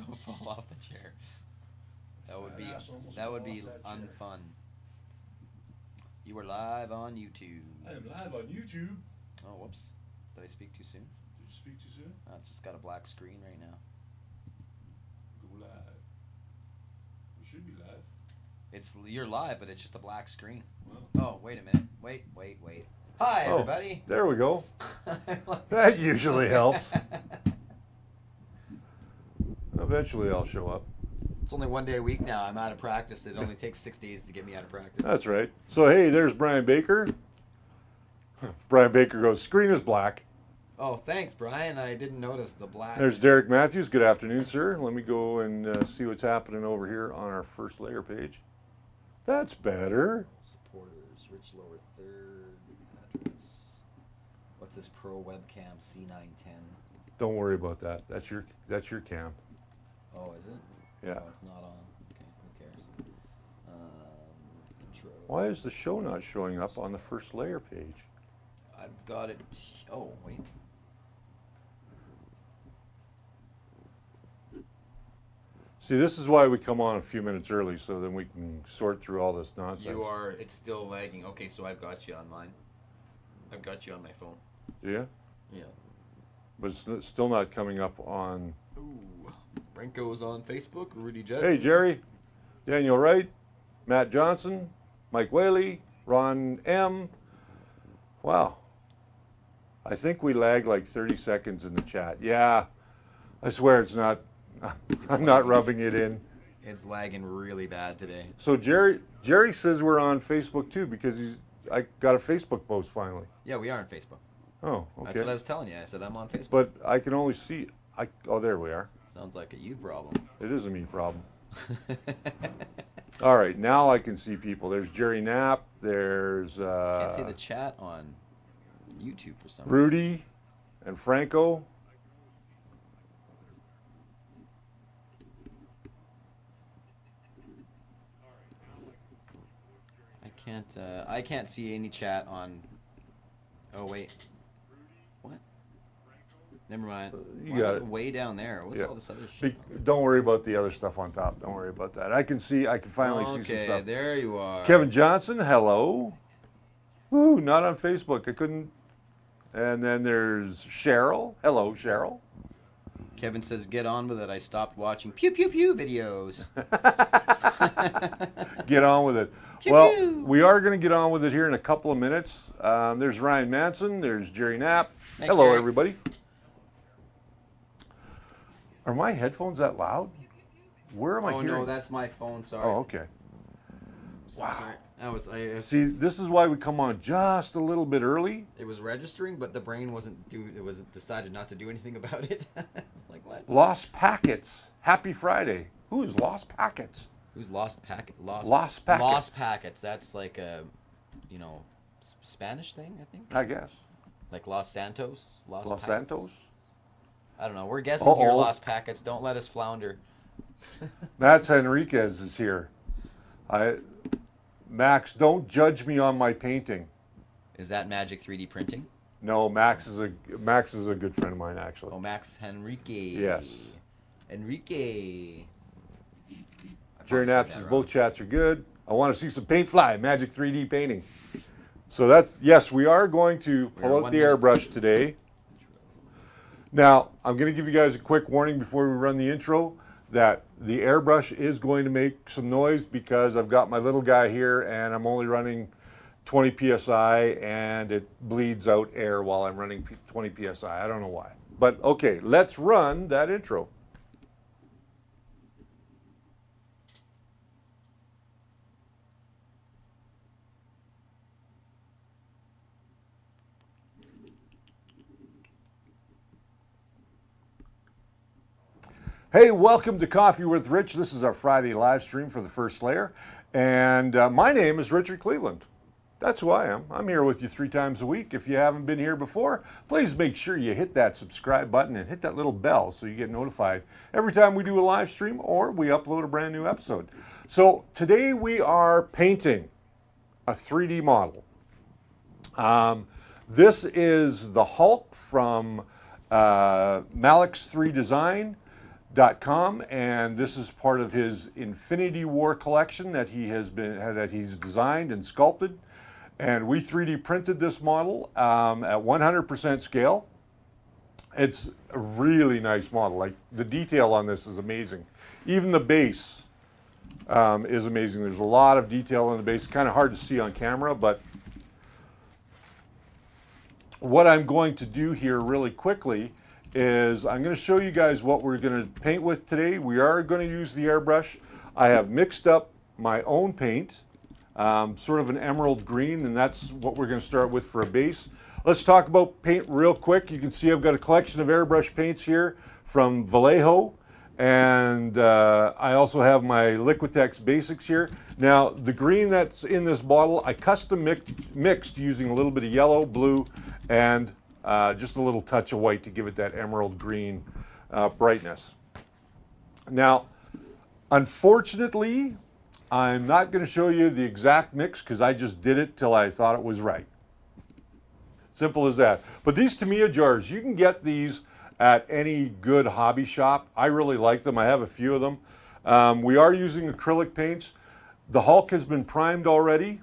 Don't fall off the chair. That would be unfun. You are live on YouTube. I am live on YouTube. Oh, whoops. Did I speak too soon? Did you speak too soon? Oh, it's just got a black screen right now. Go live. We should be live. You're live, but it's just a black screen. Wow. Oh, wait a minute. Wait. Hi, everybody. There we go. That usually helps. Eventually I'll show up. It's only one day a week now. I'm out of practice. It only takes 6 days to get me out of practice. That's right. So, hey, there's Brian Baker. Brian Baker goes, screen is black. Oh, thanks, Brian. I didn't notice the black. There's Derek Matthews. Good afternoon, sir. Let me go and see what's happening over here on our first layer page. That's better. Supporters, rich lower third, address. What's this Pro Webcam C910? Don't worry about that. That's your cam. Oh, is it? Yeah. Oh, it's not on. Okay, who cares? Intro. Why is the show not showing up on the first layer page? I've got it. Oh, wait. See, this is why we come on a few minutes early, so then we can sort through all this nonsense. It's still lagging. Okay, so I've got you on mine. I've got you on my phone. Do you? Yeah. But it's still not coming up on... Ooh. Brenko's on Facebook. Rudy Jet. Hey, Jerry. Daniel Wright. Matt Johnson. Mike Whaley. Ron M. Wow. I think we lag like 30 seconds in the chat. Yeah. I swear it's not... I'm not rubbing it in. It's lagging really bad today. So Jerry says we're on Facebook too because I got a Facebook post finally. Yeah, we are on Facebook. Oh, okay. That's what I was telling you. I said I'm on Facebook. But I can only see. Oh, there we are. Sounds like a you problem. It is a me problem. All right, now I can see people. There's Jerry Knapp. There's. Can't see the chat on YouTube for some reason. Rudy and Franco. I can't see any chat on. Oh wait. What? Never mind. You got it way down there. What's all this other shit? Don't worry about the other stuff on top. Don't worry about that. I can finally see some stuff. Okay, there you are. Kevin Johnson, hello. Woo, not on Facebook. I couldn't. And then there's Cheryl. Hello, Cheryl. Kevin says, get on with it. I stopped watching pew pew pew videos. Get on with it. Pew, well, pew. We are going to get on with it here in a couple of minutes. There's Ryan Manson. There's Jerry Knapp. Thanks, hello, Jerry. everybody. Are my headphones that loud? Where am I hearing? Oh, no, that's my phone. Sorry. Oh, okay. Wow. Sorry. See, this is why we come on just a little bit early. It was registering, but the brain decided not to do anything about it. It's like, what? Lost packets. Happy Friday. Who's lost packets? Who's lost packet? Lost packets. Lost packets. That's like a, Spanish thing, I think. I guess. Like Los Santos. Los packets. Santos. I don't know. We're guessing here. Lost packets. Don't let us flounder. Max Henriquez is here. Max, don't judge me on my painting. Is that Magic 3D printing? No, Max is a good friend of mine, actually. Oh, Max Henrique. Yes. Enrique. Jerry Knapp says both chats are good. I want to see some paint fly, Magic 3D painting. So yes, we are going to pull out the airbrush today. Now, I'm going to give you guys a quick warning before we run the intro that the airbrush is going to make some noise because I've got my little guy here and I'm only running 20 psi and it bleeds out air while I'm running 20 psi. I don't know why. But okay, let's run that intro. Hey, welcome to Coffee with Rich. This is our Friday live stream for the first layer. And my name is Richard Cleveland. That's who I am. I'm here with you 3 times a week. If you haven't been here before, please make sure you hit that subscribe button and hit that little bell so you get notified every time we do a live stream or we upload a brand new episode. So today we are painting a 3D model. This is the Hulk from Malik's 3 Design. and this is part of his Infinity War collection that he's designed and sculpted. And we 3D printed this model at 100% scale. It's a really nice model. Like, the detail on this is amazing. Even the base is amazing. There's a lot of detail on the base. Kind of hard to see on camera, but what I'm going to do here really quickly is I'm going to show you guys what we're going to paint with today. We are going to use the airbrush. I have mixed up my own paint, sort of an emerald green, and that's what we're going to start with for a base. Let's talk about paint real quick. You can see I've got a collection of airbrush paints here from Vallejo, and I also have my Liquitex Basics here. Now, the green that's in this bottle, I custom mixed using a little bit of yellow, blue, and just a little touch of white to give it that emerald green brightness. Now, unfortunately, I'm not going to show you the exact mix because I just did it till I thought it was right. Simple as that. But these Tamiya jars, you can get these at any good hobby shop. I really like them. I have a few of them. We are using acrylic paints. The Hulk has been primed already.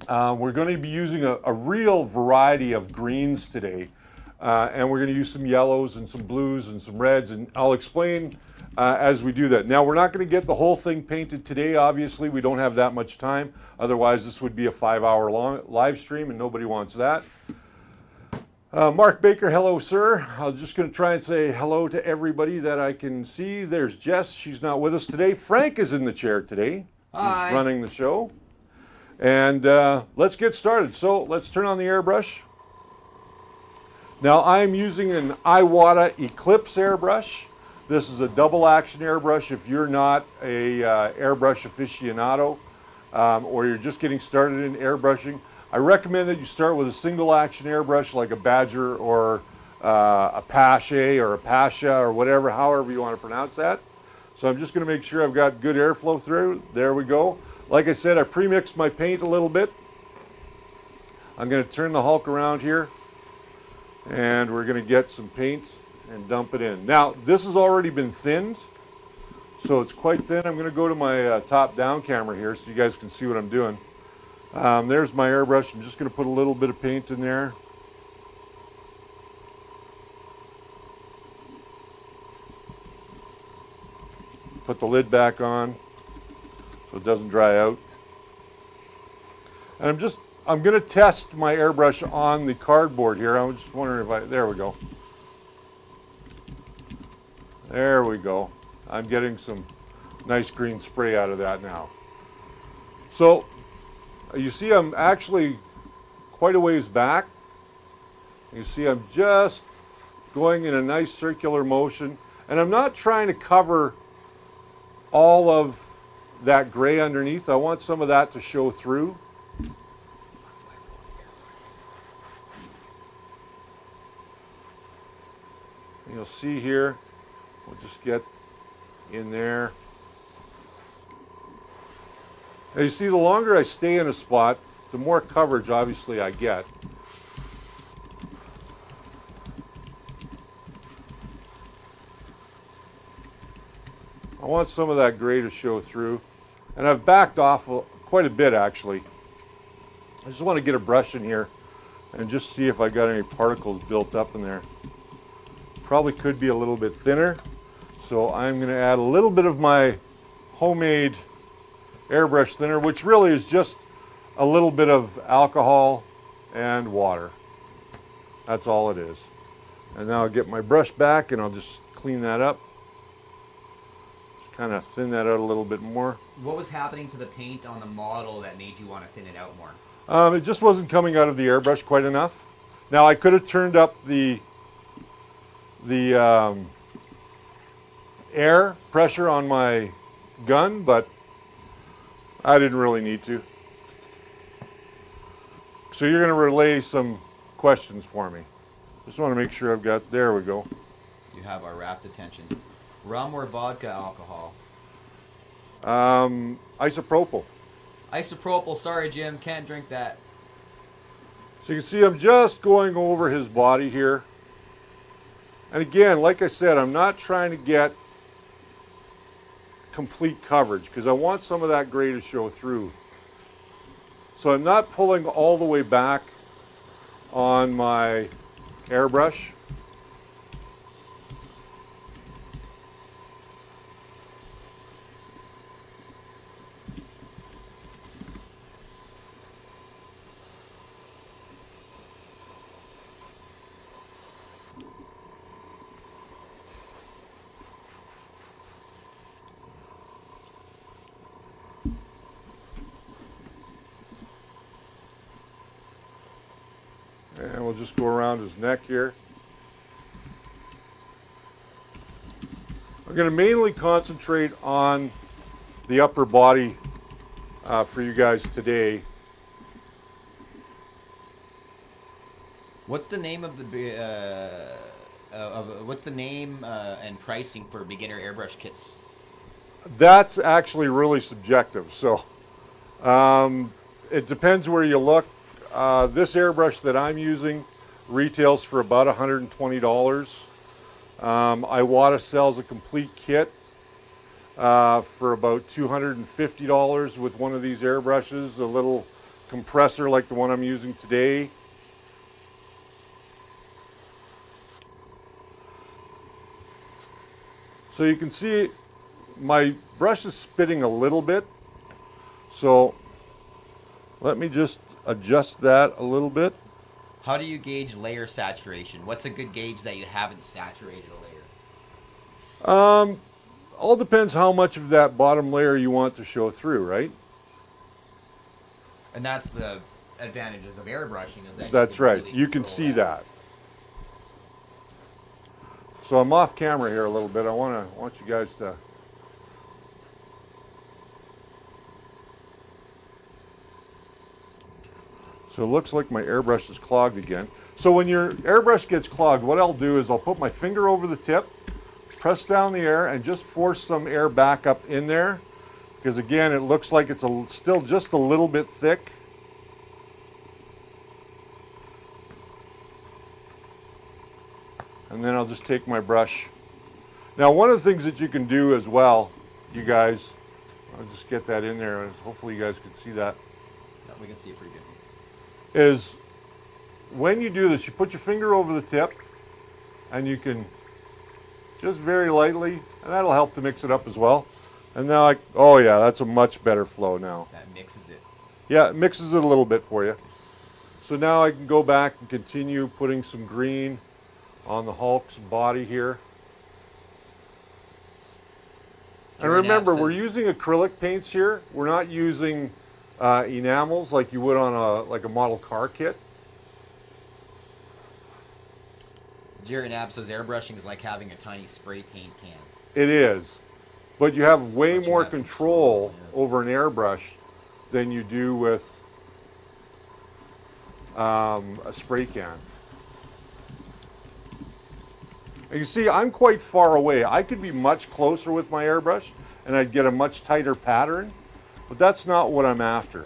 We're going to be using a real variety of greens today, and we're going to use some yellows and some blues and some reds, and I'll explain as we do that. Now, we're not going to get the whole thing painted today, obviously. We don't have that much time. Otherwise, this would be a 5-hour long live stream, and nobody wants that. Mark Baker, hello, sir. I'm just going to try and say hello to everybody that I can see. There's Jess. She's not with us today. Frank is in the chair today. Hi. He's running the show. And let's get started. So let's turn on the airbrush. Now, I'm using an Iwata Eclipse airbrush. This is a double action airbrush. If you're not a airbrush aficionado or you're just getting started in airbrushing, I recommend that you start with a single action airbrush like a Badger or a Pache or a Pasha or whatever, however you want to pronounce that. So I'm just going to make sure I've got good airflow through. There we go. Like I said, I pre-mixed my paint a little bit. I'm going to turn the Hulk around here, and we're going to get some paint and dump it in. Now, this has already been thinned, so it's quite thin. I'm going to go to my top-down camera here so you guys can see what I'm doing. There's my airbrush. I'm just going to put a little bit of paint in there. Put the lid back on so it doesn't dry out. And I'm going to test my airbrush on the cardboard here. I'm just wondering there we go. There we go. I'm getting some nice green spray out of that now. So you see I'm actually quite a ways back. You see I'm just going in a nice circular motion, and I'm not trying to cover all of that gray underneath. I want some of that to show through. You'll see here, we'll just get in there. Now you see, the longer I stay in a spot, the more coverage obviously I get. I want some of that gray to show through. And I've backed off quite a bit actually. I just want to get a brush in here and just see if I got any particles built up in there. Probably could be a little bit thinner. So I'm going to add a little bit of my homemade airbrush thinner, which really is just a little bit of alcohol and water. That's all it is. And now I'll get my brush back and I'll just clean that up. Just kind of thin that out a little bit more. What was happening to the paint on the model that made you want to thin it out more? It just wasn't coming out of the airbrush quite enough. Now I could have turned up the air pressure on my gun, but I didn't really need to. So you're going to relay some questions for me. Just want to make sure I've got, there we go. You have our rapt attention. Rum or vodka alcohol? Isopropyl. Isopropyl, sorry Jim, can't drink that. So you can see I'm just going over his body here. And again, like I said, I'm not trying to get complete coverage because I want some of that gray to show through. So I'm not pulling all the way back on my airbrush. And we'll just go around his neck here. I'm going to mainly concentrate on the upper body for you guys today. What's the name of the what's the name and pricing for beginner airbrush kits? That's actually really subjective. So it depends where you look. This airbrush that I'm using retails for about $120. Iwata sells a complete kit for about $250 with one of these airbrushes, a little compressor like the one I'm using today. So you can see my brush is spitting a little bit, so let me just adjust that a little bit. How do you gauge layer saturation? What's a good gauge that you haven't saturated a layer? All depends how much of that bottom layer you want to show through, right? And that's the advantages of airbrushing, is that that's right. really You can see that. So I'm off camera here a little bit. I want you guys to. So it looks like my airbrush is clogged again. So when your airbrush gets clogged, what I'll do is I'll put my finger over the tip, press down the air, and just force some air back up in there. Because again, it looks like it's still just a little bit thick. And then I'll just take my brush. Now, one of the things that you can do as well, you guys, I'll just get that in there. Hopefully you guys can see that. Yeah, we can see it pretty good. Is when you do this, you put your finger over the tip and you can just very lightly, and that'll help to mix it up as well. And now, oh yeah, that's a much better flow now. That mixes it. Yeah, it mixes it a little bit for you. So now I can go back and continue putting some green on the Hulk's body here. And remember, we're using acrylic paints here. We're not using enamels like you would on a model car kit. Jerry Knapp says airbrushing is like having a tiny spray paint can. It is, but you have way more control over an airbrush than you do with a spray can. And you see, I'm quite far away. I could be much closer with my airbrush and I'd get a much tighter pattern, but that's not what I'm after.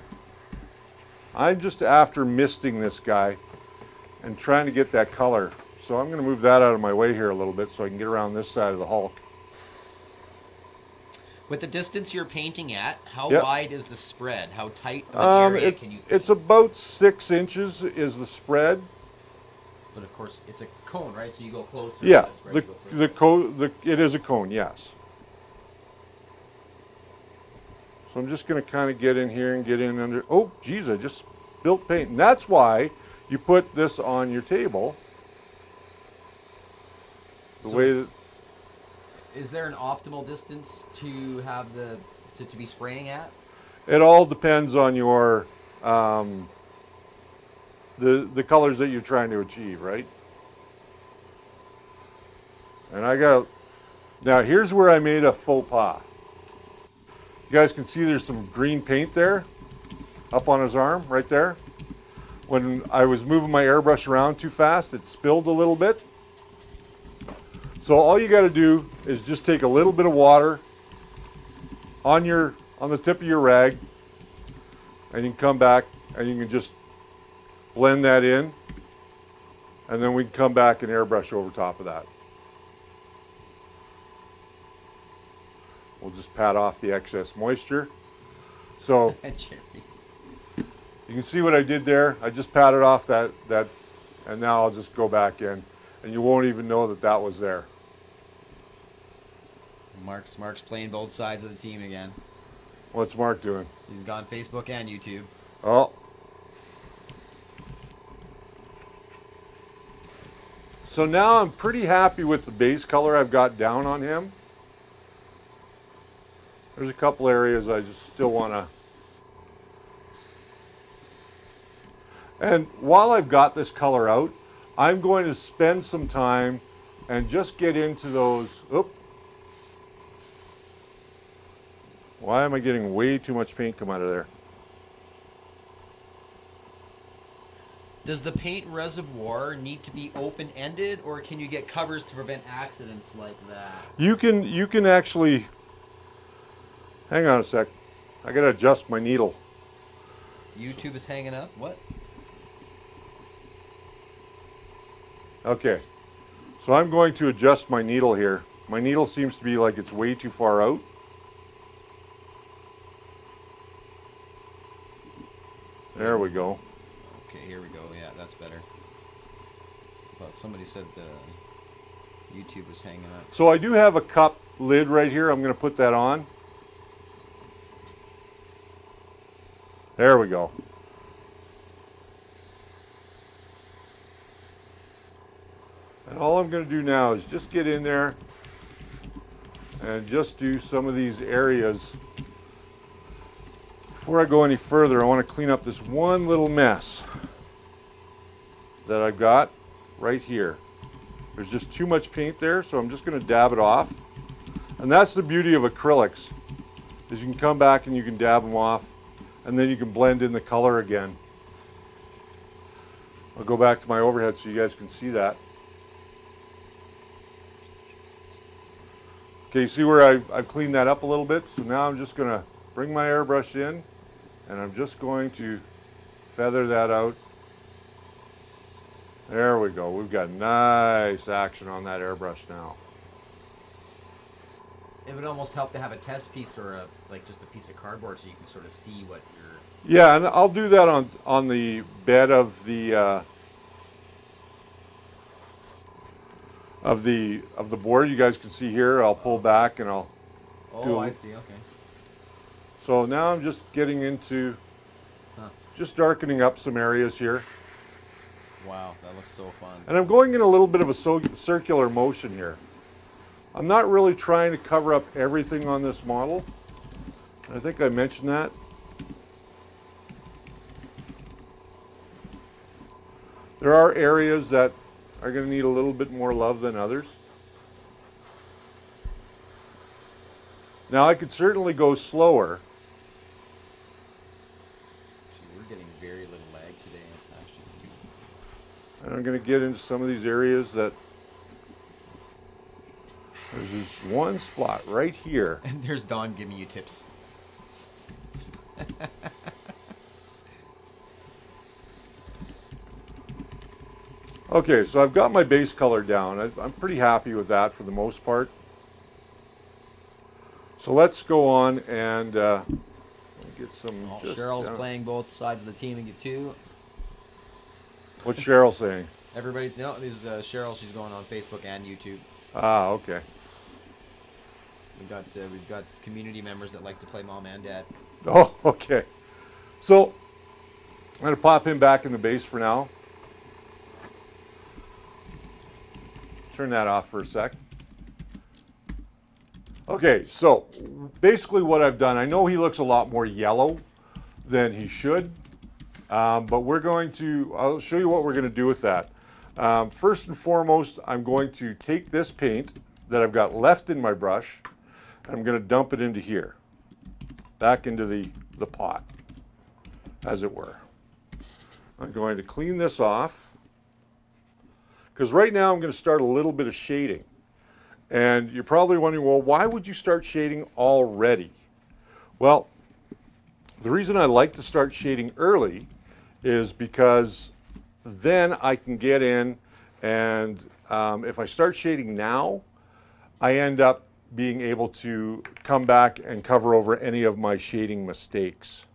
I'm just after misting this guy and trying to get that color. So I'm going to move that out of my way here a little bit so I can get around this side of the Hulk. With the distance you're painting at, how Yep. wide is the spread? How tight of an area can you paint? It's about 6 inches is the spread. But of course, it's a cone, right? So you go closer. Yeah, to the spread, you go it is a cone, yes. So I'm just going to kind of get in here and get in under. Oh, geez, I just spilled paint. And that's why you put this on your table. Is there an optimal distance to have to be spraying at? It all depends on your the colors that you're trying to achieve, right? And now here's where I made a faux pas. You guys can see there's some green paint there up on his arm right there. When I was moving my airbrush around too fast, it spilled a little bit. So all you got to do is just take a little bit of water on the tip of your rag, and you can come back and you can just blend that in, and then we can come back and airbrush over top of that. We'll just pat off the excess moisture. So you can see what I did there. I just patted off that, and now I'll just go back in, and you won't even know that that was there. Mark's playing both sides of the team again. What's Mark doing? He's gone Facebook and YouTube. Oh. So now I'm pretty happy with the base color I've got down on him. There's a couple areas I just still want to. And while I've got this color out, I'm going to spend some time and just get into those. Oop. Why am I getting way too much paint come out of there? Does the paint reservoir need to be open-ended, or can you get covers to prevent accidents like that? You can actually. Hang on a sec. I gotta adjust my needle. YouTube is hanging up. What? Okay. So I'm going to adjust my needle here. My needle seems to be like it's way too far out. There we go. Okay, here we go. Yeah, that's better. I thought somebody said YouTube was hanging up. So I do have a cup lid right here. I'm going to put that on. There we go. And all I'm going to do now is just get in there and just do some of these areas. Before I go any further, I want to clean up this one little mess that I've got right here. There's just too much paint there, so I'm just going to dab it off. And that's the beauty of acrylics, is you can come back and you can dab them off, and then you can blend in the color again. I'll go back to my overhead so you guys can see that. Okay, you see where I've cleaned that up a little bit? So now I'm just going to bring my airbrush in, and I'm just going to feather that out. There we go. We've got nice action on that airbrush now. It would almost help to have a test piece or like just a piece of cardboard so you can sort of see what you're... Yeah, and I'll do that on the bed of the board. You guys can see here. I'll pull back and I'll. Oh, I see. Okay. So now I'm just getting into just darkening up some areas here. Wow, that looks so fun. And I'm going in a little bit of a circular motion here. I'm not really trying to cover up everything on this model. I think I mentioned that. There are areas that are going to need a little bit more love than others. Now I could certainly go slower. We're getting very little lag today. It's actually... And I'm going to get into some of these areas that there's this one spot right here. And there's Don giving you tips. Okay, so I've got my base color down. I'm pretty happy with that for the most part. So let's go on and get some... Cheryl's playing both sides of the team and get two. What's Cheryl saying? Everybody's... No, this is Cheryl. She's going on Facebook and YouTube. Ah, okay. We've got community members that like to play mom and dad. Oh, okay. So I'm going to pop him back in the base for now. Turn that off for a sec. Okay, so basically what I've done, I know he looks a lot more yellow than he should, but I'll show you what we're going to do with that. First and foremost, I'm going to take this paint that I've got left in my brush, and I'm going to dump it into here, back into the pot, as it were. I'm going to clean this off, because right now I'm going to start a little bit of shading. And you're probably wondering, well, why would you start shading already? Well, the reason I like to start shading early is because then I can get in and if I start shading now, I end up being able to come back and cover over any of my shading mistakes.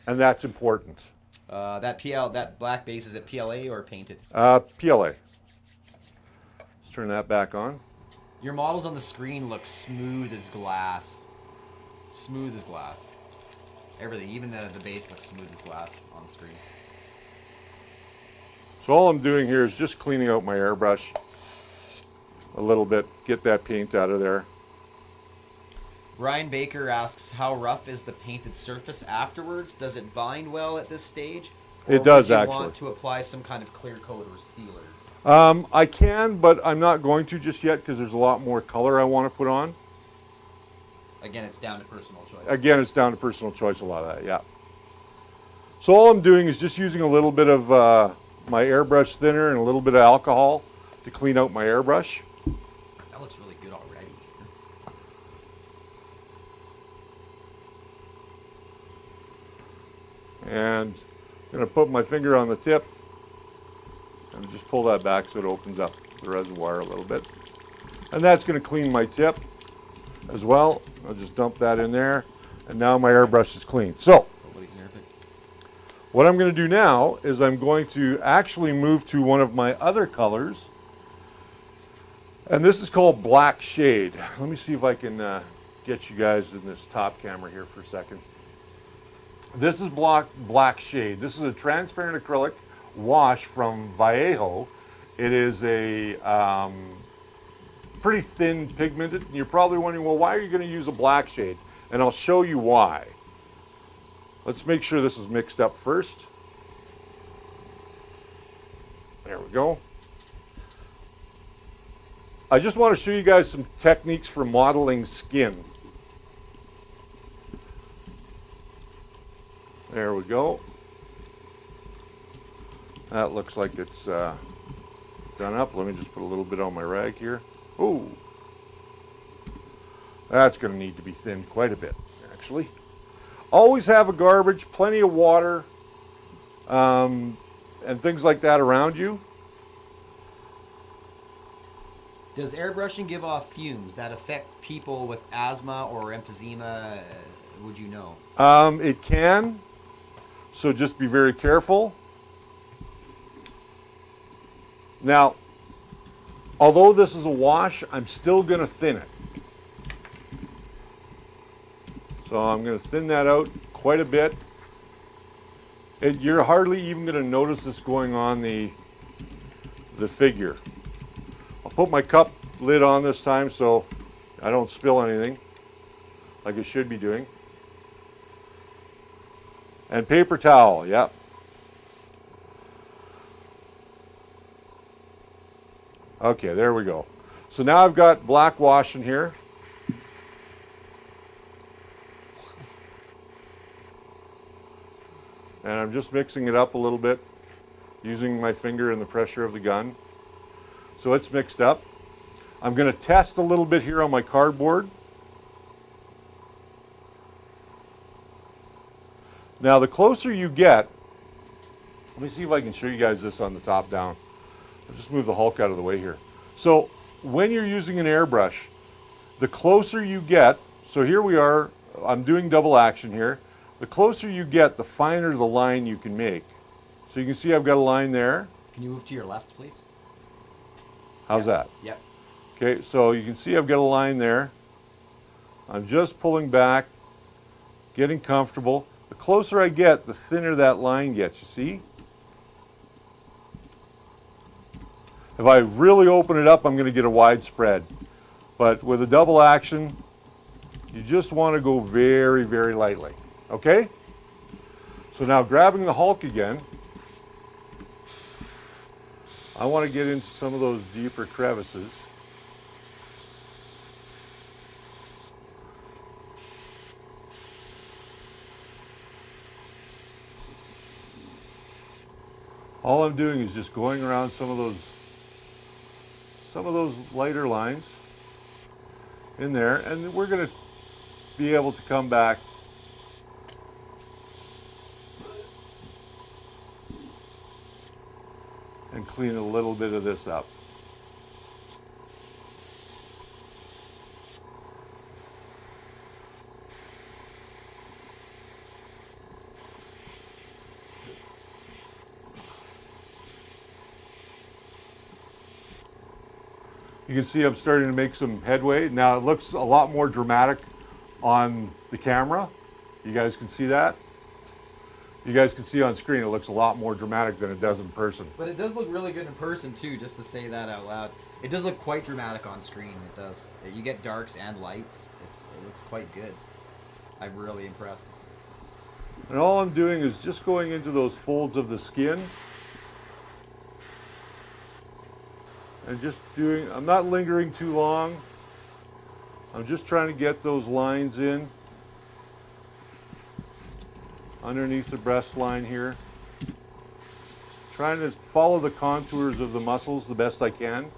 And that's important. That black base, is it PLA or painted? PLA. Let's turn that back on. Your models on the screen look smooth as glass. Smooth as glass. Everything, even the base looks smooth as glass on the screen. So all I'm doing here is just cleaning out my airbrush a little bit, get that paint out of there. Ryan Baker asks, how rough is the painted surface afterwards? Does it bind well at this stage? Or it does, would you actually. want to apply some kind of clear coat or sealer? I can, but I'm not going to just yet because there's a lot more color I want to put on. Again, it's down to personal choice. Again, it's down to personal choice, a lot of that, yeah. So all I'm doing is just using a little bit of my airbrush thinner and a little bit of alcohol to clean out my airbrush. That looks really good already. And I'm going to put my finger on the tip and just pull that back so it opens up the reservoir a little bit. And that's going to clean my tip as well. I'll just dump that in there, and now my airbrush is clean. So what I'm going to do now is I'm going to actually move to one of my other colors, and this is called Black Shade. Let me see if I can get you guys in this top camera here for a second. This is Black Shade. This is a transparent acrylic wash from Vallejo. It is a pretty thin pigmented, and you're probably wondering, well, why are you going to use a black shade? And I'll show you why. Let's make sure this is mixed up first. There we go. I just want to show you guys some techniques for modeling skin. There we go. That looks like it's done up. Let me just put a little bit on my rag here. Oh, that's going to need to be thinned quite a bit, actually. Always have a garbage, plenty of water, and things like that around you. Does airbrushing give off fumes that affect people with asthma or emphysema? Would you know? It can, so just be very careful. Now, although this is a wash, I'm still going to thin it. So I'm going to thin that out quite a bit. You're hardly even going to notice this going on the figure. I'll put my cup lid on this time so I don't spill anything like I should be doing. And paper towel, yep. Okay, there we go. So now I've got black wash in here. And I'm just mixing it up a little bit using my finger and the pressure of the gun. So it's mixed up. I'm going to test a little bit here on my cardboard. Now the closer you get, let me see if I can show you guys this on the top down. I'll just move the Hulk out of the way here. So when you're using an airbrush, the closer you get, so here we are, I'm doing double action here. The closer you get, the finer the line you can make. So you can see I've got a line there. Can you move to your left, please? How's that? Yep. Okay, so you can see I've got a line there. I'm just pulling back, getting comfortable. The closer I get, the thinner that line gets, you see? If I really open it up, I'm going to get a wide spread. But with a double action, you just want to go very, very lightly. Okay? So now grabbing the Hulk again, I want to get into some of those deeper crevices. All I'm doing is just going around some of those lighter lines in there, and we're going to be able to come back and clean a little bit of this up. You can see I'm starting to make some headway. Now it looks a lot more dramatic on the camera. You guys can see that. You guys can see on screen it looks a lot more dramatic than it does in person. But it does look really good in person too, just to say that out loud. It does look quite dramatic on screen, it does. You get darks and lights. It looks quite good. I'm really impressed. And all I'm doing is just going into those folds of the skin. And just doing, I'm not lingering too long. I'm just trying to get those lines in underneath the breast line here. Trying to follow the contours of the muscles the best I can.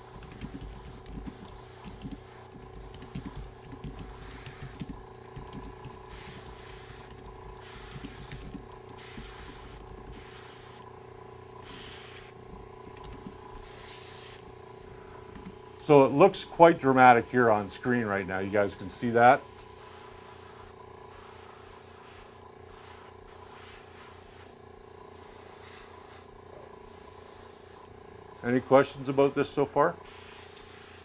So it looks quite dramatic here on screen right now. You guys can see that. Any questions about this so far?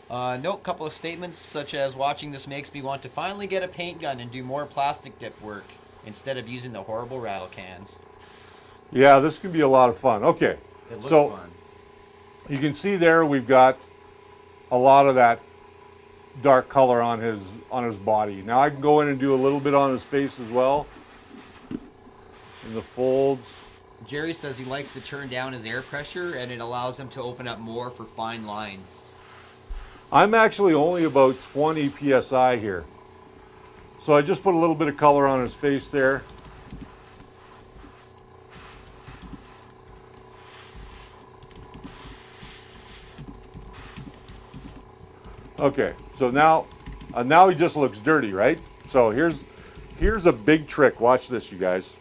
Note, couple of statements such as watching this makes me want to finally get a paint gun and do more plastic dip work instead of using the horrible rattle cans. Yeah, this can be a lot of fun. Okay, It looks so fun. you can see there we've got a lot of that dark color on his body. Now I can go in and do a little bit on his face as well, in the folds. Jerry says he likes to turn down his air pressure and it allows him to open up more for fine lines. I'm actually only about 20 psi here. So I just put a little bit of color on his face there. Okay, so now he just looks dirty, right? So here's a big trick. Watch this, you guys.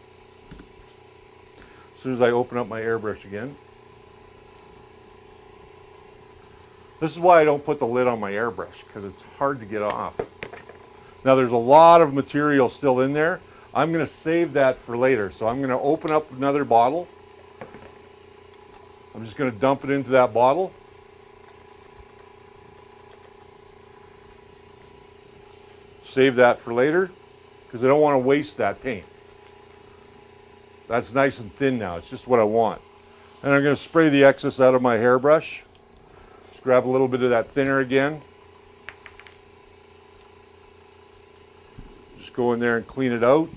As soon as I open up my airbrush again. This is why I don't put the lid on my airbrush, because it's hard to get off. Now there's a lot of material still in there. I'm going to save that for later. So I'm going to open up another bottle. I'm just going to dump it into that bottle. Save that for later, because I don't want to waste that paint. That's nice and thin now. It's just what I want. And I'm going to spray the excess out of my hairbrush. Just grab a little bit of that thinner again. Just go in there and clean it out.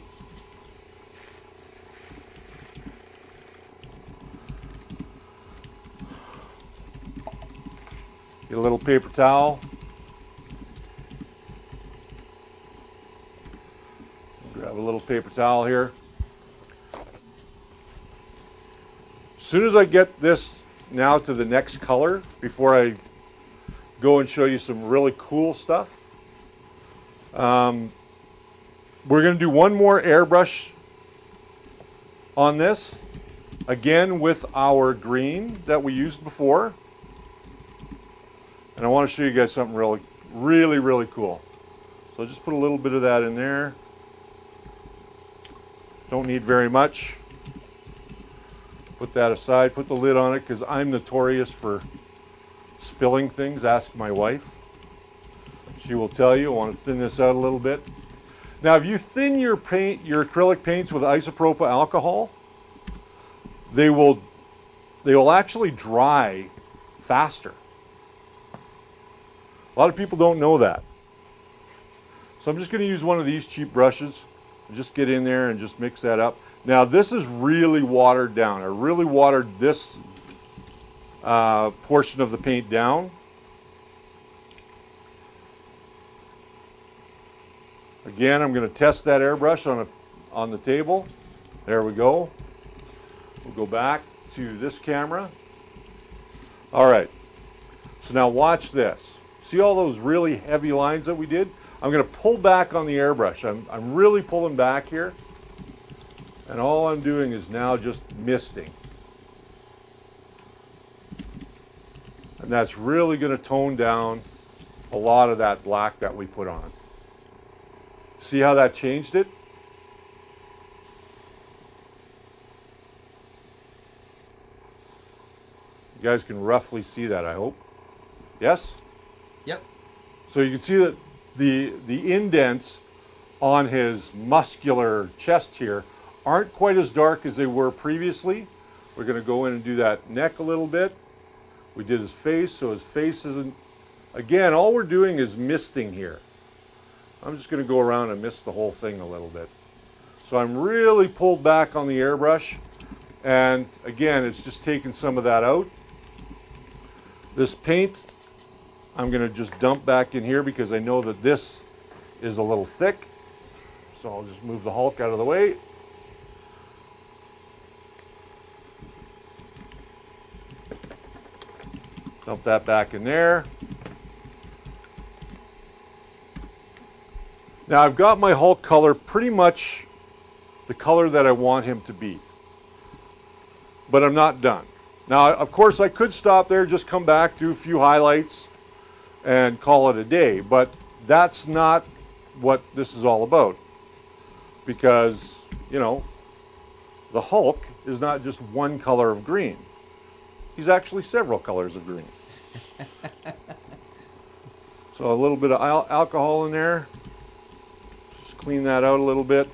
Get a little paper towel. Grab a little paper towel here. As soon as I get this now to the next color, before I go and show you some really cool stuff, we're going to do one more airbrush on this, again with our green that we used before. And I want to show you guys something really cool. So just put a little bit of that in there. Don't need very much. Put that aside, put the lid on it, because I'm notorious for spilling things. Ask my wife. She will tell you. I want to thin this out a little bit. Now, if you thin your acrylic paints with isopropyl alcohol, they will actually dry faster. A lot of people don't know that. So I'm just going to use one of these cheap brushes and just get in there and just mix that up. Now this is really watered down. I really watered this portion of the paint down. Again, I'm going to test that airbrush on the table. There we go. We'll go back to this camera. All right. So now watch this. See all those really heavy lines that we did? I'm going to pull back on the airbrush. I'm really pulling back here. And all I'm doing is now just misting. And that's really going to tone down a lot of that black that we put on. See how that changed it? You guys can roughly see that, I hope. Yes? Yep. So you can see that the indents on his muscular chest here aren't quite as dark as they were previously. We're going to go in and do that neck a little bit. We did his face, so his face isn't... Again, all we're doing is misting here. I'm just going to go around and mist the whole thing a little bit. So I'm really pulled back on the airbrush, and again, it's just taking some of that out. This paint, I'm going to just dump back in here because I know that this is a little thick. So I'll just move the Hulk out of the way. Dump that back in there. Now I've got my Hulk color pretty much the color that I want him to be. But I'm not done. Now, of course, I could stop there, just come back, do a few highlights, and call it a day. But that's not what this is all about. Because, you know, the Hulk is not just one color of green. He's actually several colors of green. So a little bit of alcohol in there. Just clean that out a little bit.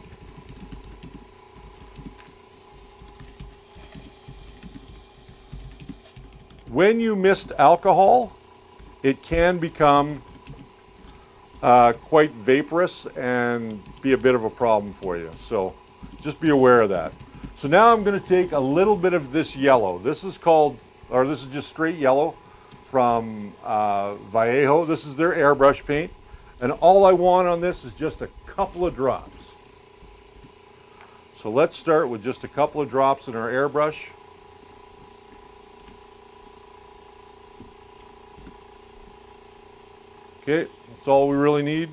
When you mist alcohol, it can become quite vaporous and be a bit of a problem for you. So just be aware of that. So now I'm going to take a little bit of this yellow. This is called, or this is just straight yellow from Vallejo. This is their airbrush paint. And all I want on this is just a couple of drops. So let's start with just a couple of drops in our airbrush. Okay, that's all we really need.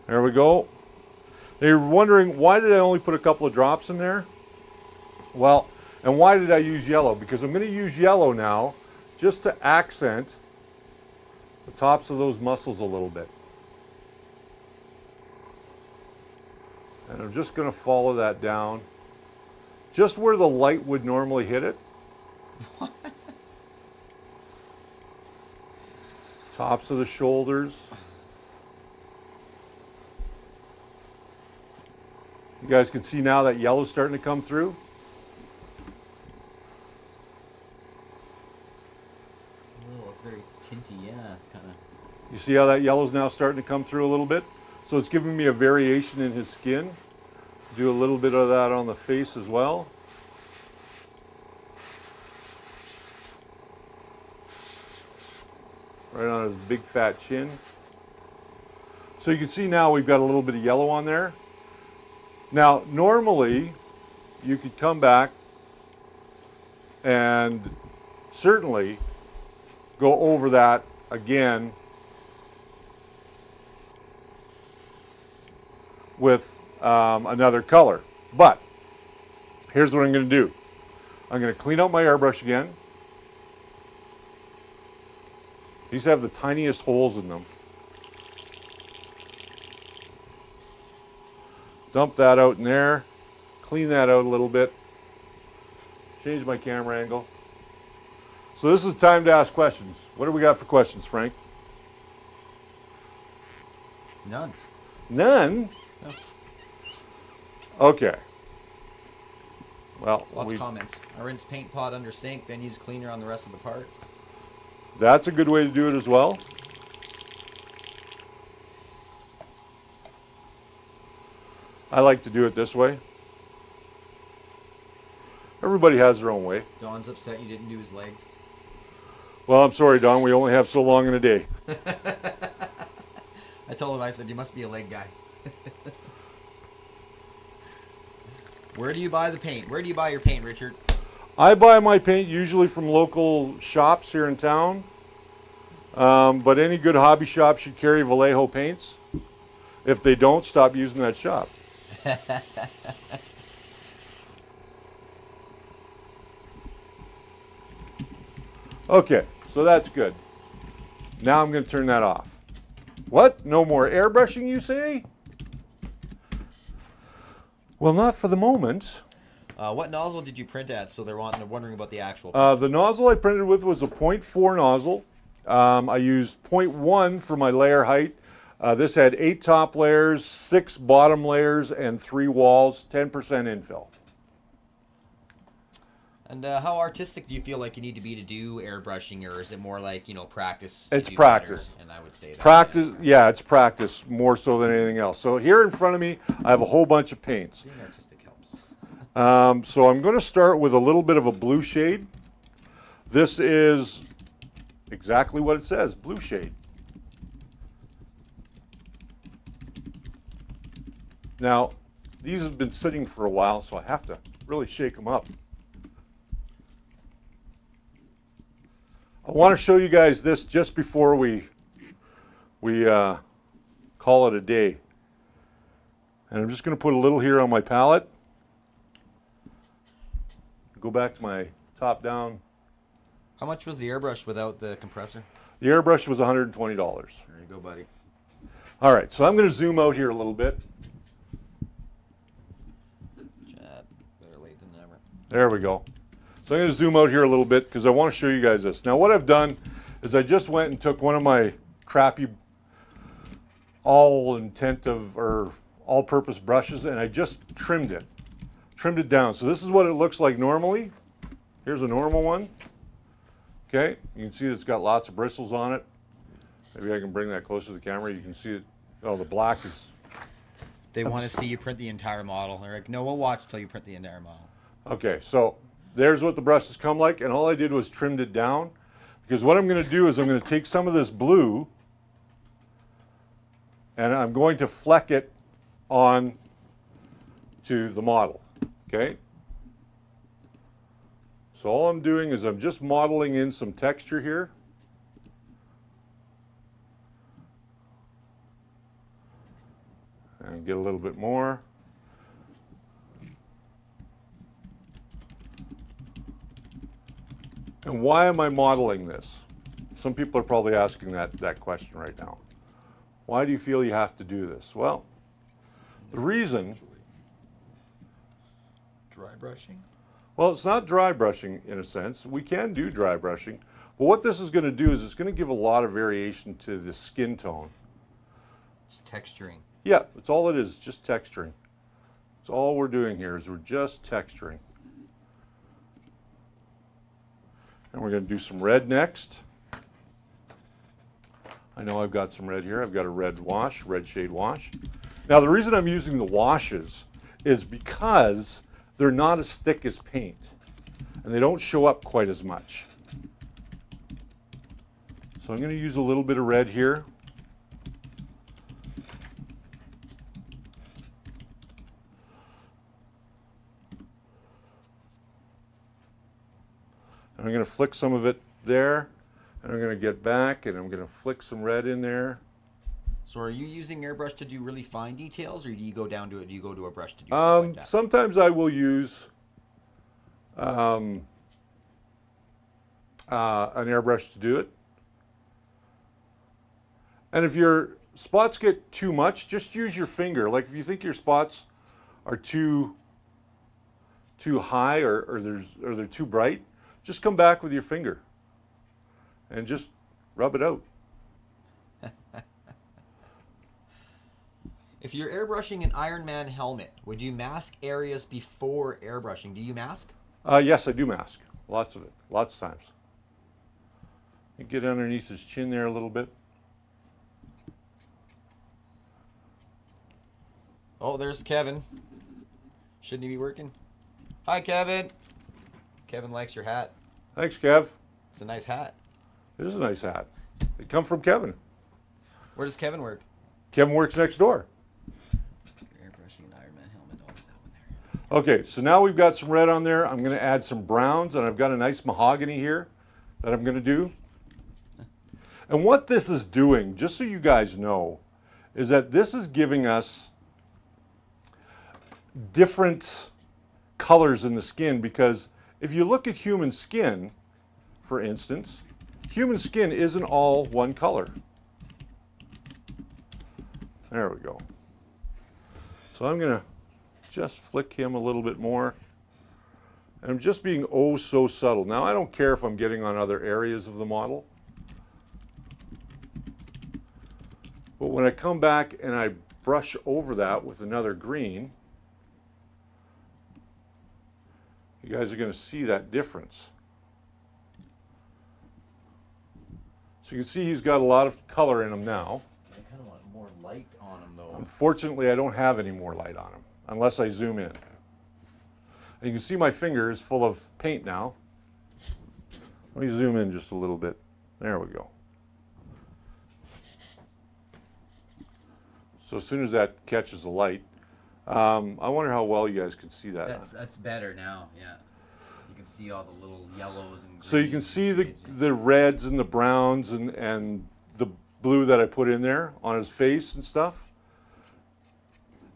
There we go. Now you're wondering, why did I only put a couple of drops in there? Well, and why did I use yellow? Because I'm going to use yellow now just to accent the tops of those muscles a little bit. And I'm just going to follow that down just where the light would normally hit it. What? Tops of the shoulders. You guys can see now that yellow's starting to come through. Oh, it's very tinty, yeah. It's kind of... You see how that yellow's now starting to come through a little bit? So it's giving me a variation in his skin. Do a little bit of that on the face as well. Right on his big fat chin. So you can see now we've got a little bit of yellow on there. Now normally you could come back and certainly go over that again with another color. But here's what I'm going to do. I'm going to clean out my airbrush again. These have the tiniest holes in them. Dump that out in there. Clean that out a little bit. Change my camera angle. So this is time to ask questions. What do we got for questions, Frank? None. None? No. Okay. Well, Lots of comments. I rinse paint pot under sink, then use cleaner on the rest of the parts. That's a good way to do it as well. I like to do it this way. Everybody has their own way. Don's upset you didn't do his legs. Well, I'm sorry, Don. We only have so long in a day. I told him, I said, you must be a leg guy. Where do you buy the paint? Where do you buy your paint, Richard? I buy my paint usually from local shops here in town. But any good hobby shop should carry Vallejo paints. If they don't, stop using that shop. Okay, so that's good. Now I'm going to turn that off. What? No more airbrushing, you say? Well, not for the moment. What nozzle did you print at? So they're wondering about the actual. The nozzle I printed with was a 0.4 nozzle. I used 0.1 for my layer height. This had 8 top layers, 6 bottom layers, and 3 walls, 10% infill. And how artistic do you feel like you need to be to do airbrushing, or is it more like, you know, practice? It's practice. Better? And I would say that. Practice, yeah, it's practice more so than anything else. So here in front of me, I have a whole bunch of paints. Being artistic helps. So I'm going to start with a little bit of a blue shade. This is exactly what it says, blue shade. Now, these have been sitting for a while, so I have to really shake them up. I want to show you guys this just before we call it a day. And I'm just going to put a little here on my palette. Go back to my top down. How much was the airbrush without the compressor? The airbrush was $120. There you go, buddy. All right, so I'm going to zoom out here a little bit. Chad, better late than never. There we go. So I'm going to zoom out here a little bit because I want to show you guys this. Now what I've done is I just went and took one of my crappy all-purpose brushes and I just trimmed it down. So this is what it looks like normally. Here's a normal one. Okay, you can see it's got lots of bristles on it. Maybe I can bring that closer to the camera. You can see it. Oh, the black is... They want to see you print the entire model. They're like, no, we'll watch till you print the entire model. Okay, so there's what the brushes come like, and all I did was trimmed it down. Because what I'm going to do is I'm going to take some of this blue and I'm going to fleck it on to the model. Okay? So all I'm doing is I'm just modeling in some texture here. And get a little bit more. And why am I modeling this? Some people are probably asking that question right now. Why do you feel you have to do this? Well, the reason... Dry brushing? Well, it's not dry brushing in a sense. We can do dry brushing. But what this is going to do is it's going to give a lot of variation to the skin tone. It's texturing. Yeah, that's all it is, just texturing. That's all we're doing here is we're just texturing. And we're going to do some red next. I know I've got some red here. I've got a red wash, red shade wash. Now the reason I'm using the washes is because they're not as thick as paint and they don't show up quite as much. So I'm going to use a little bit of red here. And I'm going to flick some of it there, and I'm going to get back, and I'm going to flick some red in there. So are you using airbrush to do really fine details, or do you go down to it? Do you go to a brush to do stuff like that? Sometimes I will use an airbrush to do it. And if your spots get too much, just use your finger. Like if you think your spots are too high or they're too bright, just come back with your finger and just rub it out. If you're airbrushing an Iron Man helmet, would you mask areas before airbrushing? Do you mask? Yes, I do mask. Lots of it. Lots of times. You get underneath his chin there a little bit. Oh, there's Kevin. Shouldn't he be working? Hi, Kevin. Kevin likes your hat. Thanks, Kev. It's a nice hat. It is a nice hat. They come from Kevin. Where does Kevin work? Kevin works next door. Airbrushing an Iron Man helmet. Oh, that one there. Okay, so now we've got some red on there. I'm going to add some browns, and I've got a nice mahogany here that I'm going to do. And what this is doing, just so you guys know, is that this is giving us different colors in the skin, because if you look at human skin, for instance, human skin isn't all one color. There we go. So I'm going to just flick him a little bit more. And I'm just being oh so subtle. Now I don't care if I'm getting on other areas of the model. But when I come back and I brush over that with another green, you guys are going to see that difference. So you can see he's got a lot of color in him now. I kind of want more light on him though. Unfortunately, I don't have any more light on him, unless I zoom in. And you can see my finger is full of paint now. Let me zoom in just a little bit. There we go. So as soon as that catches the light, I wonder how well you guys can see that. That's better now, yeah. You can see all the little yellows and greens. So you can see the reds and the browns and the blue that I put in there on his face and stuff.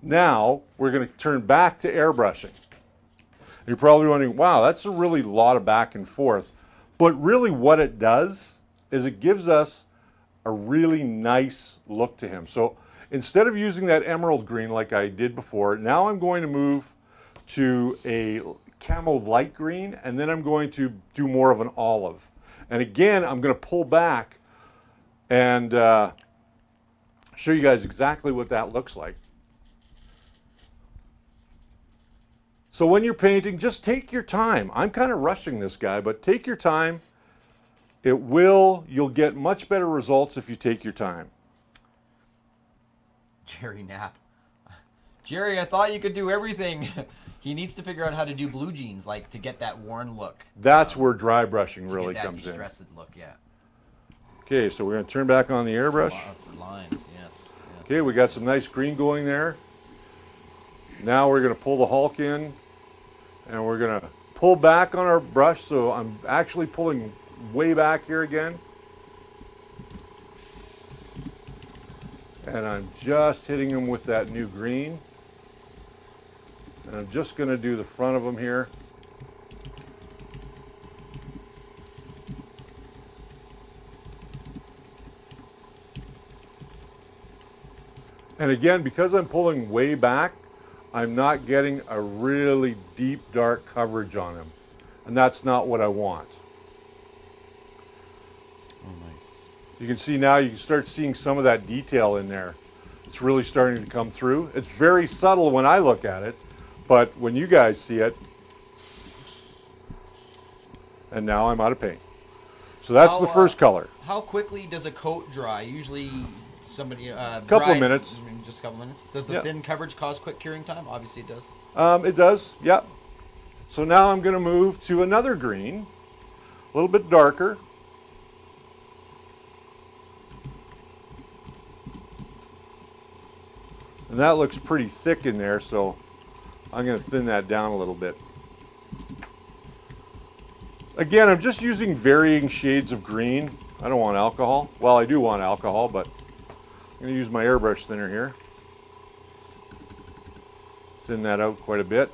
Now we're going to turn back to airbrushing. You're probably wondering, wow, that's a really lot of back and forth. But really what it does is it gives us a really nice look to him. So instead of using that emerald green like I did before, now I'm going to move to a camo light green, and then I'm going to do more of an olive. And again, I'm going to pull back and show you guys exactly what that looks like. So when you're painting, just take your time. I'm kind of rushing this guy, but take your time. You'll get much better results if you take your time. Jerry Knapp. Jerry, I thought you could do everything. He needs to figure out how to do blue jeans, like to get that worn look. That's where dry brushing really get that comes in. distressed look, yeah. Okay, so we're going to turn back on the airbrush. For lines, yes. Okay, we got some nice green going there. Now we're going to pull the Hulk in, and we're going to pull back on our brush. So I'm actually pulling way back here again. And I'm just hitting him with that new green. And I'm just going to do the front of him here. And again, because I'm pulling way back, I'm not getting a really deep, dark coverage on him. And that's not what I want. Oh, nice. You can see now, you can start seeing some of that detail in there. It's really starting to come through. It's very subtle when I look at it, but when you guys see it, and now I'm out of paint. So that's the first color. How quickly does a coat dry? Usually somebody... couple of minutes. Just a couple minutes. Does the thin coverage cause quick curing time? Obviously it does. It does, yeah. So now I'm going to move to another green, a little bit darker. And that looks pretty thick in there, so I'm going to thin that down a little bit. Again, I'm just using varying shades of green. I don't want alcohol. Well, I do want alcohol, but I'm going to use my airbrush thinner here. Thin that out quite a bit.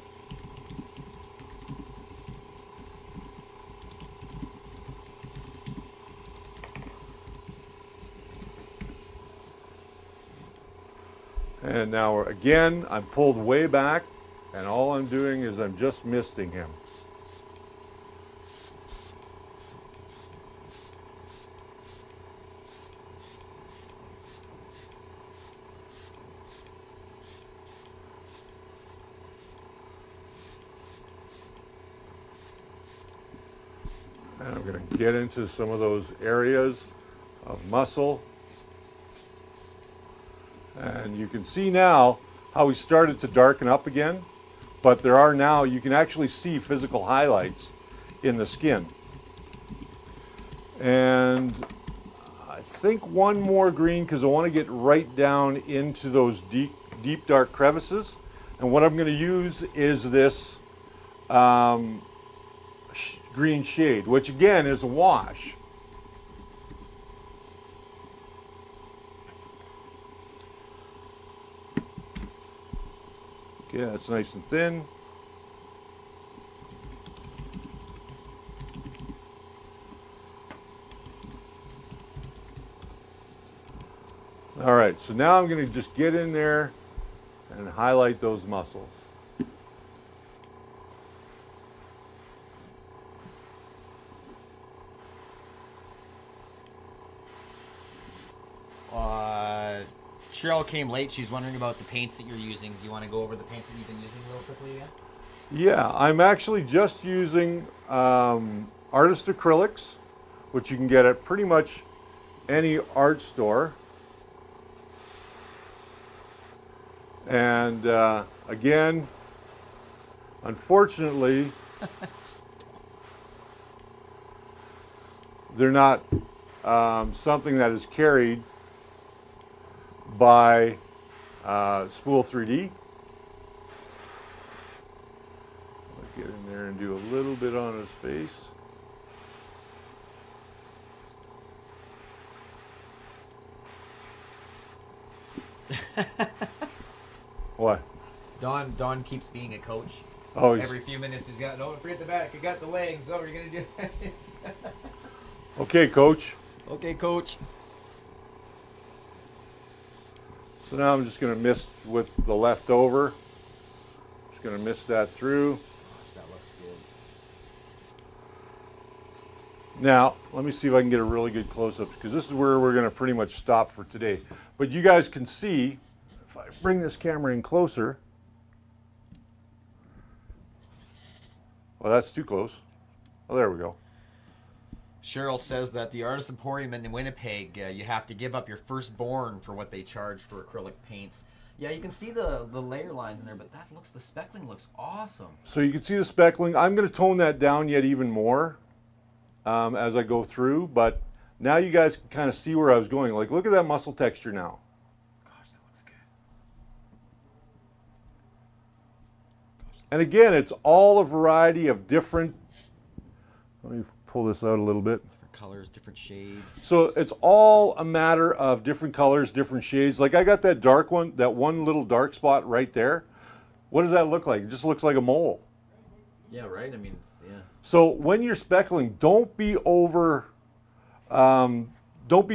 And now again, I'm pulled way back, and all I'm doing is I'm just misting him. And I'm going to get into some of those areas of muscle. And you can see now how we started to darken up again, but there are now, you can actually see physical highlights in the skin. And I think one more green, because I want to get right down into those deep dark crevices. And what I'm going to use is this green shade, which again is a wash. Okay, that's nice and thin. All right, so now I'm going to just get in there and highlight those muscles. Cheryl came late. She's wondering about the paints that you're using. Do you want to go over the paints that you've been using real quickly again? Yeah, I'm actually just using artist acrylics, which you can get at pretty much any art store. And again, unfortunately, they're not something that is carried by Spool 3D. Let's get in there and do a little bit on his face. What? Don keeps being a coach. Oh, every few minutes he's got, don't forget the back, you got the legs, oh, you're going to do that. Okay, coach. Okay, coach. So now I'm just going to mist with the leftover. Just going to mist that through. That looks good. Now, let me see if I can get a really good close-up, because this is where we're going to pretty much stop for today. But you guys can see, if I bring this camera in closer. Well, that's too close. Oh, there we go. Cheryl says that the Artist Emporium in Winnipeg, you have to give up your firstborn for what they charge for acrylic paints. Yeah, you can see the layer lines in there, but the speckling looks awesome. So you can see the speckling. I'm going to tone that down yet even more as I go through, but now you guys can kind of see where I was going. Like, look at that muscle texture now. Gosh, that looks good. And again, it's all a variety of different, let me pull this out a little bit. Different colors, different shades. So it's all a matter of different colors, different shades. Like I got that dark one, that one little dark spot right there. What does that look like? It just looks like a mole. Yeah, right? I mean, yeah. So when you're speckling, don't be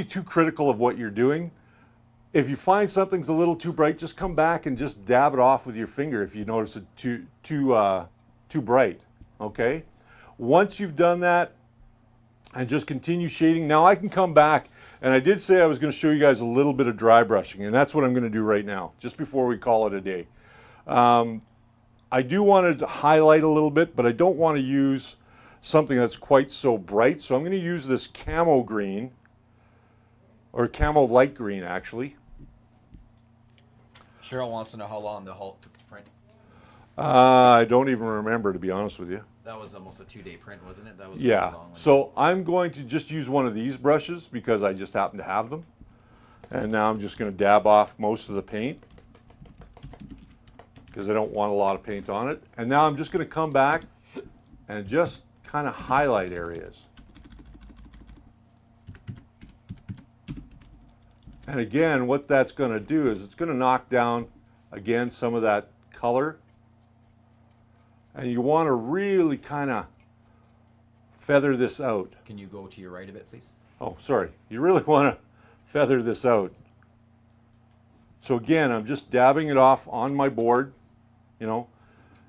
too critical of what you're doing. If you find something's a little too bright, just come back and just dab it off with your finger if you notice it too bright, okay? Once you've done that, and just continue shading. Now I can come back, and I did say I was going to show you guys a little bit of dry brushing, and that's what I'm going to do right now, just before we call it a day. I do want to highlight a little bit, but I don't want to use something that's quite so bright, so I'm going to use this camo green, or camo light green actually. Cheryl wants to know how long the Hulk took to print. I don't even remember, to be honest with you. That was almost a 2-day print, wasn't it? That was Yeah. really long. So I'm going to just use one of these brushes because I just happen to have them. And now I'm just going to dab off most of the paint because I don't want a lot of paint on it. And now I'm just going to come back and just kind of highlight areas. And again, what that's going to do is it's going to knock down, again, some of that color. And you want to really kind of feather this out. Can you go to your right a bit, please? Oh, sorry. You really want to feather this out. So again, I'm just dabbing it off on my board, you know,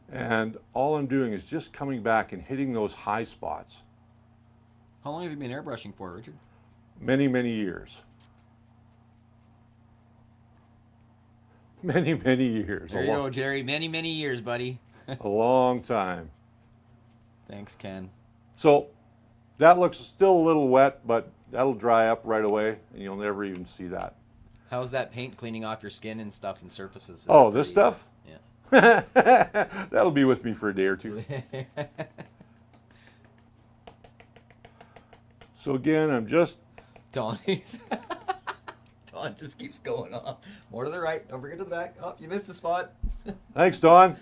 and all I'm doing is just coming back and hitting those high spots. How long have you been airbrushing for, Richard? Many, many years. Many, many years. There you go, Jerry. Many, many years, buddy. A long time. Thanks, Ken. So that looks still a little wet, but that'll dry up right away, and you'll never even see that. How's that paint cleaning off your skin and stuff and surfaces? Oh, this stuff? Yeah. That'll be with me for a day or two. So again, I'm just... Don just keeps going off. More to the right. Don't forget to the back. Oh, you missed a spot. Thanks, Don.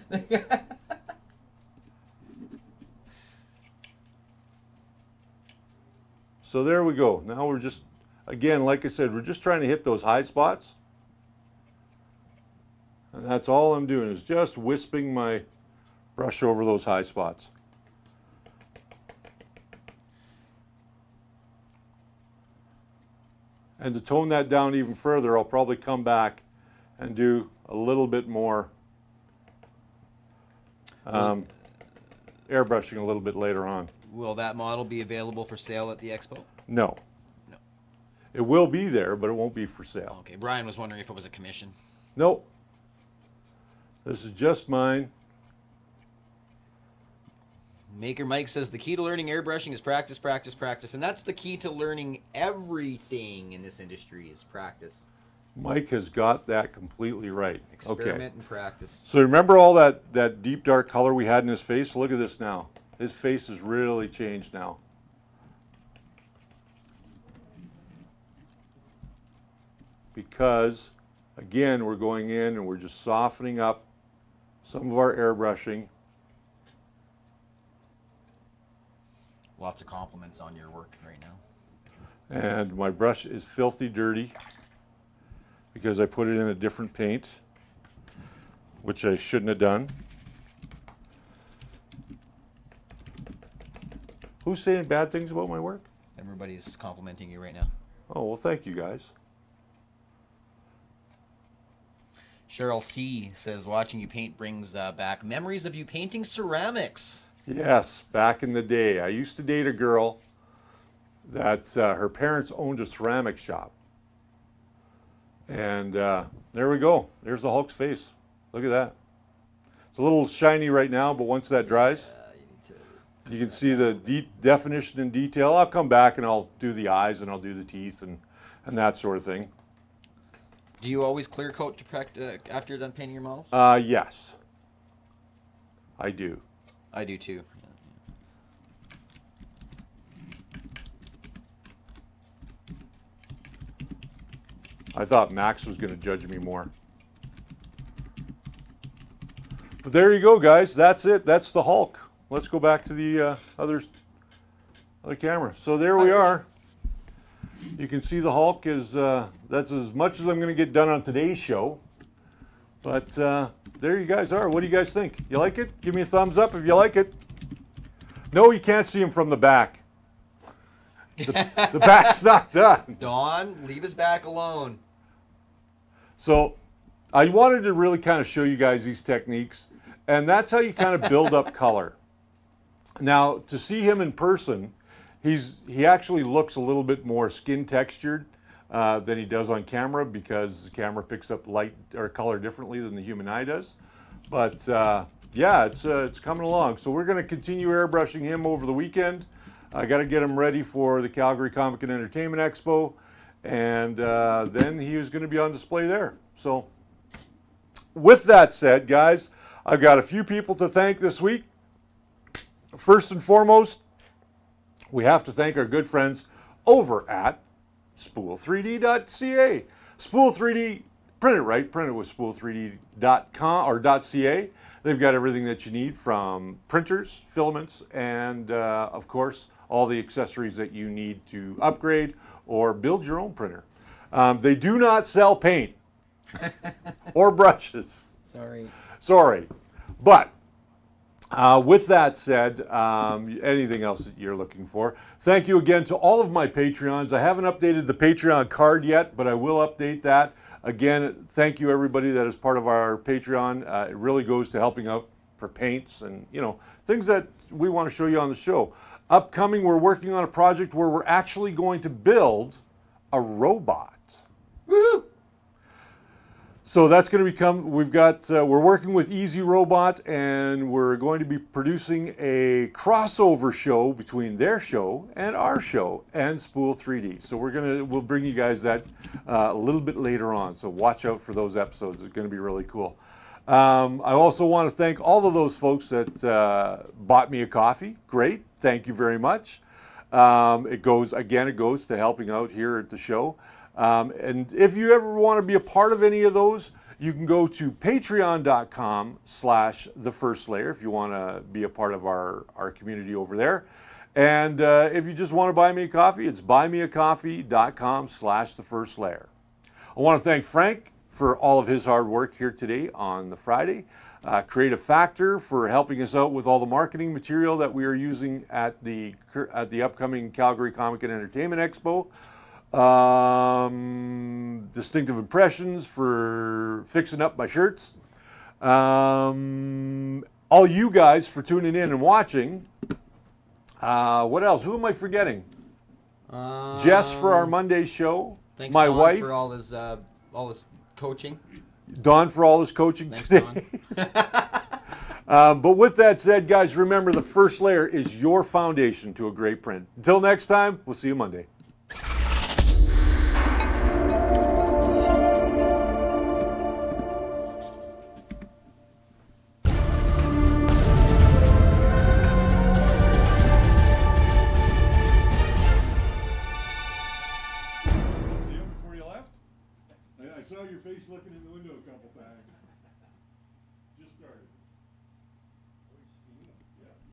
So there we go. Now we're just, again, like I said, we're just trying to hit those high spots. And that's all I'm doing is just wisping my brush over those high spots. And to tone that down even further, I'll probably come back and do a little bit more airbrushing a little bit later on. Will that model be available for sale at the expo? No. No. It will be there, but it won't be for sale. Okay, Brian was wondering if it was a commission. Nope. This is just mine. Maker Mike says the key to learning airbrushing is practice, practice, practice. And that's the key to learning everything in this industry is practice. Mike has got that completely right. Experiment and practice. So remember all that deep dark color we had in his face? Look at this now. His face has really changed now. Because, again, we're going in and we're just softening up some of our airbrushing. Lots of compliments on your work right now. And my brush is filthy dirty because I put it in a different paint, which I shouldn't have done. Who's saying bad things about my work? Everybody's complimenting you right now. Oh, well, thank you guys. Cheryl C. says, watching you paint brings back memories of you painting ceramics. Yes, back in the day. I used to date a girl that her parents owned a ceramic shop. And there we go. There's the Hulk's face. Look at that. It's a little shiny right now, but once that dries, you can see the deep definition and detail. I'll come back and I'll do the eyes and I'll do the teeth and that sort of thing. Do you always clear coat to after you're done painting your models? Yes, I do. I do too. I thought Max was going to judge me more. But there you go, guys. That's it. That's the Hulk. Let's go back to the other camera. So there we are. You can see the Hulk is, that's as much as I'm going to get done on today's show. But there you guys are. What do you guys think? You like it? Give me a thumbs up if you like it. No, you can't see him from the back. The back's not done. Don, leave his back alone. So I wanted to really kind of show you guys these techniques. And that's how you kind of build up color. Now, to see him in person, he actually looks a little bit more skin textured than he does on camera because the camera picks up light or color differently than the human eye does. But yeah, it's coming along. So we're going to continue airbrushing him over the weekend. I got to get him ready for the Calgary Comic and Entertainment Expo, and then he is going to be on display there. So with that said, guys, I've got a few people to thank this week. First and foremost, we have to thank our good friends over at spool3d.ca. Spool3D, print it right, print it with spool3d.com or .ca. They've got everything that you need from printers, filaments, and of course, all the accessories that you need to upgrade or build your own printer. They do not sell paint or brushes. Sorry. But with that said, anything else that you're looking for, thank you again to all of my Patreons. I haven't updated the Patreon card yet, but I will update that. Again, thank you everybody that is part of our Patreon. It really goes to helping out for paints and, you know, things that we want to show you on the show. Upcoming, we're working on a project where we're actually going to build a robot. Woo! So that's going to become, we're working with Easy Robot, and we're going to be producing a crossover show between their show and our show and Spool 3D. So we'll bring you guys that a little bit later on. So watch out for those episodes. It's going to be really cool. I also want to thank all of those folks that bought me a coffee. Great. Thank you very much. It goes to helping out here at the show. And if you ever want to be a part of any of those, you can go to patreon.com/thefirstlayer if you want to be a part of our community over there. And if you just want to buy me a coffee, it's buymeacoffee.com/thefirstlayer. I want to thank Frank for all of his hard work here today on the Friday. Creative Factor for helping us out with all the marketing material that we are using at the upcoming Calgary Comic and Entertainment Expo. Distinctive Impressions for fixing up my shirts. All you guys for tuning in and watching. What else? Who am I forgetting? Jess for our Monday show. Thanks, my Don, wife for all his coaching. Don for all his coaching Thanks, today. But with that said, guys, remember the first layer is your foundation to a great print. Until next time, we'll see you Monday.